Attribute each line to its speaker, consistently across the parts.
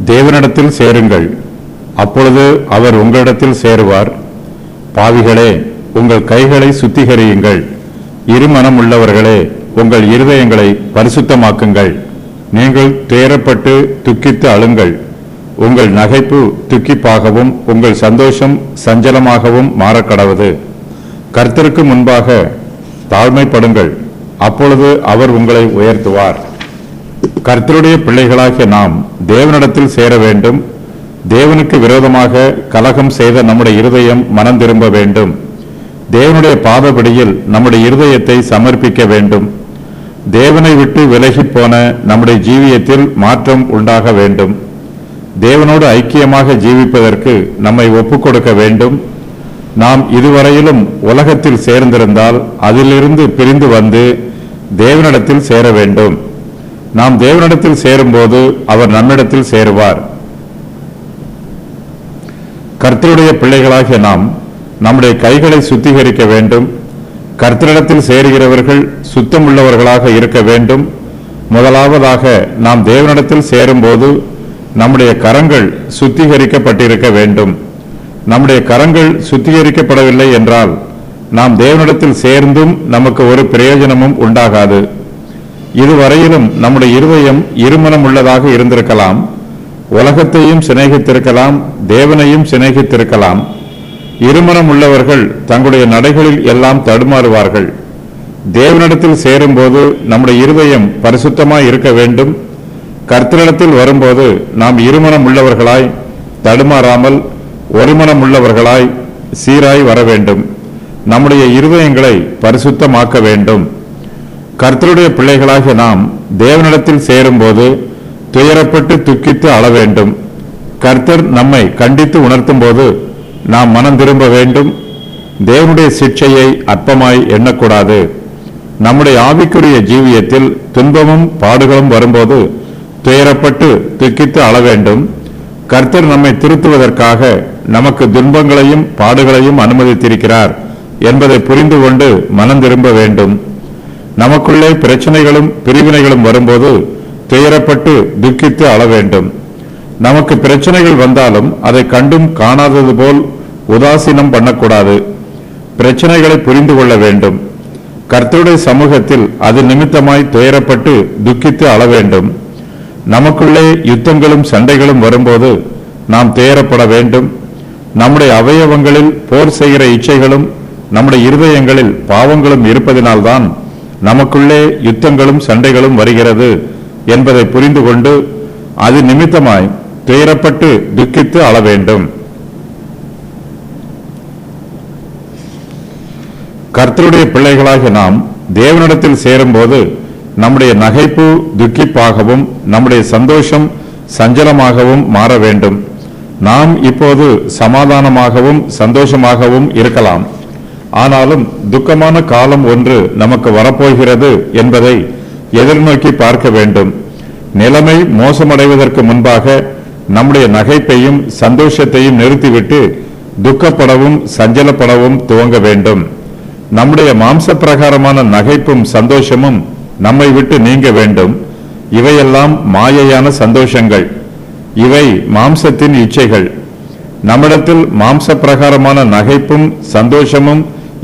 Speaker 1: தேவனிடத்தில் சேருங்கள், அப்பொழுது அவர் உங்களிடத்தில் சேருவார். பாவிகளே, உங்கள் கைகளை சுத்திகரியுங்கள். இருமனம் உள்ளவர்களே, உங்கள் இருதயங்களை பரிசுத்தமாக்குங்கள். நீங்கள் துயரப்பட்டு துக்கித்து அழுங்கள். உங்கள் நகைப்பு துக்கிப்பாகவும் உங்கள் சந்தோஷம் சஞ்சலமாகவும் மாறக்கடவது. கர்த்தருக்கு முன்பாக தாழ்மைப்படுங்கள், அப்பொழுது அவர் உங்களை உயர்த்துவார். கர்த்தருடைய பிள்ளைகளாகிய நாம் தேவனிடத்தில் சேர வேண்டும். தேவனுக்கு விரோதமாக கலகம் செய்த நம்முடைய இருதயம் மனம் திரும்ப வேண்டும். தேவனுடைய பாதபடியில் நம்முடைய இருதயத்தை சமர்ப்பிக்க வேண்டும். தேவனை விட்டு விலகி போன நம்முடைய ஜீவியத்தில் மாற்றம் உண்டாக வேண்டும். தேவனோடு ஐக்கியமாக ஜீவிப்பதற்கு நம்மை ஒப்புக் கொடுக்க வேண்டும். நாம் இதுவரையிலும் உலகத்தில் சேர்ந்திருந்தால் அதிலிருந்து பிரிந்து வந்து தேவனிடத்தில் சேர வேண்டும். நாம் தேவனிடத்தில் சேரும்போது அவர் நம்மிடத்தில் சேருவார். கர்த்தருடைய பிள்ளைகளாகிய நாம் நம்முடைய கைகளை சுத்திகரிக்க வேண்டும். கர்த்தரிடத்தில் சேருகிறவர்கள் சுத்தமுள்ளவர்களாக இருக்க வேண்டும். முதலாவதாக நாம் தேவனிடத்தில் சேரும்போது நம்முடைய கரங்கள் சுத்திகரிக்கப்பட்டிருக்க வேண்டும். நம்முடைய கரங்கள் சுத்திகரிக்கப்படவில்லை என்றால் நாம் தேவனிடத்தில் சேர்ந்தும் நமக்கு ஒரு பிரயோஜனமும் உண்டாகாது. இதுவரையிலும் நம்முடைய இருதயம் இருமனம் உள்ளதாக இருந்திருக்கலாம். உலகத்தையும் சிநேகித்திருக்கலாம், தேவனையும் சிநேகித்திருக்கலாம். இருமனம் உள்ளவர்கள் தங்களுடைய நடைகளில் எல்லாம் தடுமாறுவார்கள். தேவனிடத்தில் சேரும்போது நம்முடைய இருதயம் பரிசுத்தமாய் இருக்க வேண்டும். கர்த்தரிடத்தில் வரும்போது நாம் இருமனம் உள்ளவர்களாய் தடுமாறாமல் ஒருமனம் உள்ளவர்களாய் சீராய் வர வேண்டும். நம்முடைய இருதயங்களை பரிசுத்தமாக்க வேண்டும். கர்த்தருடைய பிள்ளைகளாகிய நாம் தேவனிடத்தில் சேரும்போது துயரப்பட்டு துக்கித்து அழ வேண்டும். கர்த்தர் நம்மை கண்டித்து உணர்த்தும் போது நாம் மனம் திரும்ப வேண்டும். தேவனுடைய சிட்சையை அற்பமாய் எண்ணக்கூடாது. நம்முடைய ஆவிக்குரிய ஜீவியத்தில் துன்பமும் பாடுகளும் வரும்போது துயரப்பட்டு துக்கித்து அழ வேண்டும். கர்த்தர் நம்மை திருத்துவதற்காக நமக்கு துன்பங்களையும் பாடுகளையும் அனுமதித்திருக்கிறார் என்பதை புரிந்து கொண்டு மனம் திரும்ப வேண்டும். நமக்குள்ளே பிரச்சனைகளும் பிரிவினைகளும் வரும்போது துயரப்பட்டு துக்கித்து அழ வேண்டும். நமக்கு பிரச்சனைகள் வந்தாலும் அதை கண்டும் காணாதது போல் உதாசீனம் பண்ணக்கூடாது. பிரச்சனைகளை புரிந்து கொள்ள வேண்டும். கர்த்தருடைய சமூகத்தில் அது நிமித்தமாய் துயரப்பட்டு துக்கித்து அழ வேண்டும். நமக்குள்ளே யுத்தங்களும் சண்டைகளும் வரும்போது நாம் துயரப்பட வேண்டும். நம்முடைய அவயவங்களில் போர் செய்கிற இச்சைகளும் நம்முடைய இருதயங்களில் பாவங்களும் இருப்பதினால்தான் நமக்குள்ளே யுத்தங்களும் சண்டைகளும் வருகிறது என்பதை புரிந்து கொண்டு அது நிமித்தமாய் துயரப்பட்டு துக்கித்து அழ வேண்டும். கர்த்தருடைய பிள்ளைகளாகிய நாம் தேவனிடத்தில் சேரும்போது நம்முடைய நகைப்பு துக்கிப்பாகவும் நம்முடைய சந்தோஷம் சஞ்சலமாகவும் மாற வேண்டும். நாம் இப்போது சமாதானமாகவும் சந்தோஷமாகவும் இருக்கலாம். ஆனாலும் துக்கமான காலம் ஒன்று நமக்கு வரப்போகிறது என்பதை எதிர்நோக்கி பார்க்க வேண்டும். நிலைமை மோசமடைவதற்கு முன்பாக நம்முடைய நகைப்பையும் சந்தோஷத்தையும் நிறுத்திவிட்டு துக்கப்படவும் சஞ்சலப்படவும் துவங்க வேண்டும். நம்முடைய மாம்ச பிரகாரமான நகைப்பும் சந்தோஷமும் நம்மை விட்டு நீங்க வேண்டும். இவையெல்லாம் மாயையான சந்தோஷங்கள். இவை மாம்சத்தின் இச்சைகள். நம்மிடத்தில் மாம்ச பிரகாரமான நகைப்பும் சந்தோஷமும்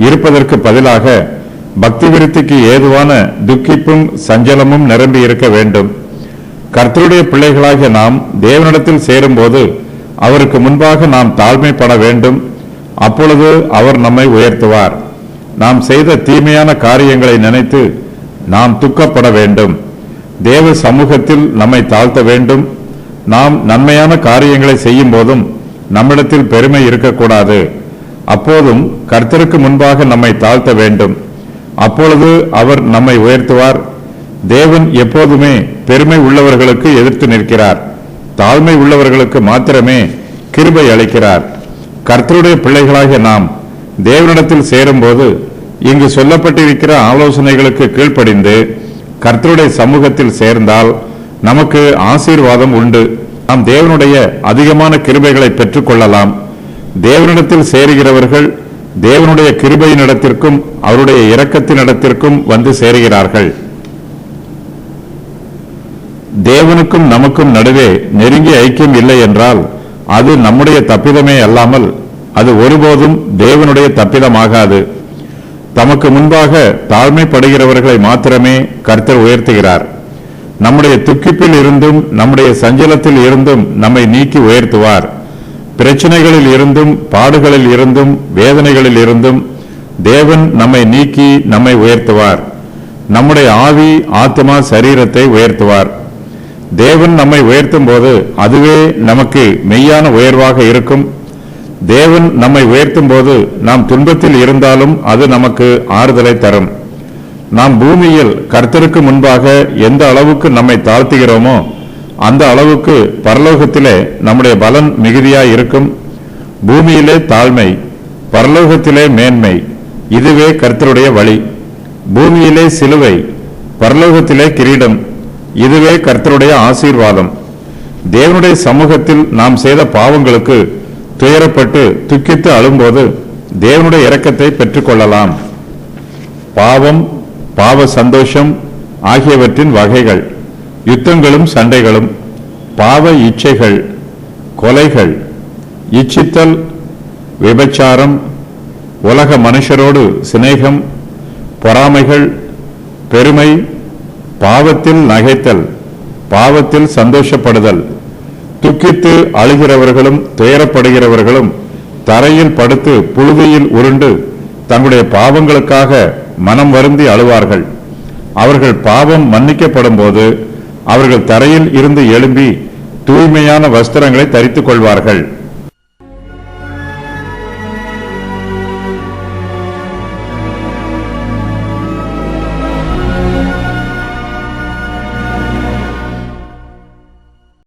Speaker 1: இருப்பதற்கு பதிலாக பக்தி விருத்திக்கு ஏதுவான துக்கிப்பும் சஞ்சலமும் நிரம்பி இருக்க வேண்டும். கர்த்தருடைய பிள்ளைகளாகிய நாம் தேவனிடத்தில் சேரும்போது அவருக்கு முன்பாக நாம் தாழ்மைப்பட வேண்டும். அப்பொழுது அவர் நம்மை உயர்த்துவார். நாம் செய்த தீமையான காரியங்களை நினைத்து நாம் துக்கப்பட வேண்டும். தேவ சமூகத்தில் நம்மை தாழ்த்த வேண்டும். நாம் நன்மையான காரியங்களை செய்யும் போதும் நம்மிடத்தில் பெருமை இருக்கக்கூடாது. அப்போதும் கர்த்தருக்கு முன்பாக நம்மை தாழ்த்த வேண்டும். அப்பொழுது அவர் நம்மை உயர்த்துவார். தேவன் எப்போதுமே பெருமை உள்ளவர்களுக்கு எதிர்த்து நிற்கிறார். தாழ்மை உள்ளவர்களுக்கு மாத்திரமே கிருபை அளிக்கிறார். கர்த்தருடைய பிள்ளைகளாகிய நாம் தேவனிடத்தில் சேரும்போது இங்கு சொல்லப்பட்டிருக்கிற ஆலோசனைகளுக்கு கீழ்ப்படிந்து கர்த்தருடைய சமூகத்தில் சேர்ந்தால் நமக்கு ஆசீர்வாதம் உண்டு. நாம் தேவனுடைய அதிகமான கிருபைகளை பெற்றுக் கொள்ளலாம். தேவனிடத்தில் சேருகிறவர்கள் தேவனுடைய கிருபையினிடத்திற்கும் அவருடைய இரக்கத்தினிடத்திற்கும் வந்து சேருகிறார்கள். தேவனுக்கும் நமக்கும் நடுவே நெருங்கிய ஐக்கியம் இல்லை என்றால் அது நம்முடைய தப்பிதமே அல்லாமல் அது ஒருபோதும் தேவனுடைய தப்பிதமாகாது. தமக்கு முன்பாக தாழ்மைப்படுகிறவர்களை மாத்திரமே கர்த்தர் உயர்த்துகிறார். நம்முடைய துக்கிப்பில் இருந்தும் நம்முடைய சஞ்சலத்தில் இருந்தும் நம்மை நீக்கி உயர்த்துவார். பிரச்சனைகளில் இருந்தும் பாடுகளில் இருந்தும் வேதனைகளில் இருந்தும் தேவன் நம்மை நீக்கி நம்மை உயர்த்துவார். நம்முடைய ஆவி ஆத்மா சரீரத்தை உயர்த்துவார். தேவன் நம்மை உயர்த்தும் போது அதுவே நமக்கு மெய்யான உயர்வாக இருக்கும். தேவன் நம்மை உயர்த்தும் போது நாம் துன்பத்தில் இருந்தாலும் அது நமக்கு ஆறுதலை தரும். நாம் பூமியில் கர்த்தருக்கு முன்பாக எந்த அளவுக்கு நம்மை தாழ்த்துகிறோமோ அந்த அளவுக்கு பரலோகத்திலே நம்முடைய பலன் மிகுதியாய் இருக்கும். பூமியிலே தாழ்மை, பரலோகத்திலே மேன்மை. இதுவே கர்த்தருடைய வழி. பூமியிலே சிலுவை, பரலோகத்திலே கிரீடம். இதுவே கர்த்தருடைய ஆசீர்வாதம். தேவனுடைய சமூகத்தில் நாம் செய்த பாவங்களுக்கு துயரப்பட்டு துக்கித்து அழும்போது தேவனுடைய இரக்கத்தை பெற்றுக்கொள்ளலாம். பாவம், பாவ சந்தோஷம் ஆகியவற்றின் வகைகள், யுத்தங்களும் சண்டைகளும், பாவ இச்சைகள், கொலைகள், இச்சித்தல், விபச்சாரம், உலக மனுஷரோடு சிநேகம், பொறாமைகள், பெருமை, பாவத்தில் நகைத்தல், பாவத்தில் சந்தோஷப்படுதல், துக்கித்து அழுகிறவர்களும் துயரப்படுகிறவர்களும் தரையில் படுத்து புழுதியில் உருண்டு தங்களுடைய பாவங்களுக்காக மனம் வருந்தி அழுவார்கள். அவர்கள் பாவம் மன்னிக்கப்படும் போது அவர்கள் தரையில் இருந்து எழும்பி தூய்மையான வஸ்திரங்களை தரித்துக் கொள்வார்கள்.